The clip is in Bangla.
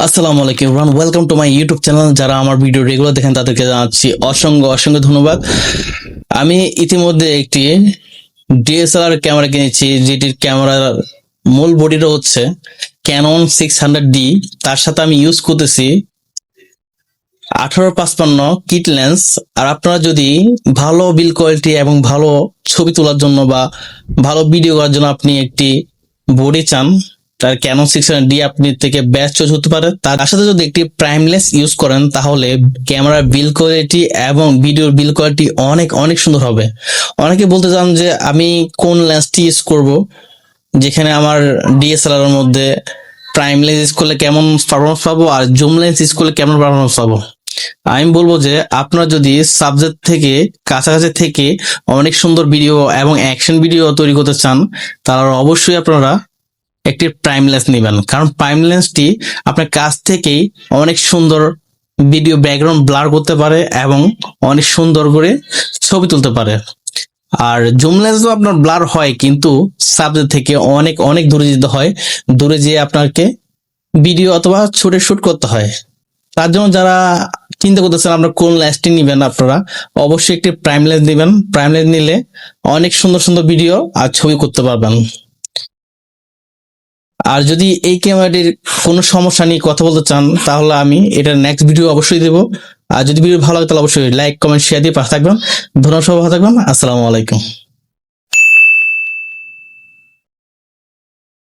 আসসালামু আলাইকুম everyone, welcome to my YouTube channel. যারা আমার ভিডিও রেগুলার দেখেন তাদেরকে জানাচ্ছি অসংখ্য অসংখ্য ধন্যবাদ। আমি ইতিমধ্যে একটি ডিএসএলআর ক্যামেরা কিনেছি, যেটির ক্যামেরার মূল বডিটা হচ্ছে ক্যানন 600D। তার সাথে আমি ইউজ করতেছি 1855 কিট লেন্স। আর আপনারা যদি ভালো বিল কোয়ালিটি এবং ভালো ছবি তোলার জন্য বা ভালো ভিডিও করার জন্য আপনি একটি বডি চান, তার ক্যানন 600D আপনি থেকে বেস্ট চয়েস হতে পারে। তার সাথে যদি একটি প্রাইমলেস ইউজ করেন তাহলে ক্যামেরার বিল কোয়ালিটি এবং ভিডিওর বিল কোয়ালিটি অনেক অনেক সুন্দর হবে। অনেকে বলতে চান যে আমি কোন লেন্সটি ইউজ করব, যেখানে আমার ডিএসএলআর এর মধ্যে প্রাইম লেন্স ইউজ করলে কেমন পারফরমেন্স পাবো আর জুম লেন্স ইউজ করলে কেমন পারফরমেন্স পাবো। আমি বলবো যে আপনারা যদি সাবজেক্ট থেকে কাছাকাছি থেকে অনেক সুন্দর ভিডিও এবং অ্যাকশন ভিডিও তৈরি করতে চান তাহলে অবশ্যই আপনারা একটি প্রাইম লেন্স নেবেন, কারণ প্রাইম লেন্সটি আপনার কাছ থেকেই অনেক সুন্দর ভিডিও ব্যাকগ্রাউন্ড ব্লার করতে পারে এবং অনেক সুন্দর করে ছবি তুলতে পারে। আর জুম লেন্সও আপনার ব্লার হয়, কিন্তু সাবজেক্ট থেকে অনেক অনেক দূরে যেতে হয়, দূরে যেয়ে আপনাকে ভিডিও অথবা ছুটে শুট করতে হয়। তার জন্য যারা চিন্তা করতেছেন আপনার কোন লেন্সটি নেবেন, আপনারা অবশ্যই একটি প্রাইম লেন্স নেবেন। প্রাইম লেন্স নিলে অনেক সুন্দর সুন্দর ভিডিও আর ছবি করতে পারবেন। আর যদি এই ক্যামেরাটির কোনো সমস্যা নিয়ে কথা বলতে চান তাহলে আমি এটার নেক্সট ভিডিও অবশ্যই দেবো। আর যদি ভিডিও ভালো লাগে তাহলে অবশ্যই লাইক কমেন্ট শেয়ার দিয়ে পাশে থাকবেন। ধন্যবাদ, সবাই ভালো থাকবেন। আসসালামু আলাইকুম।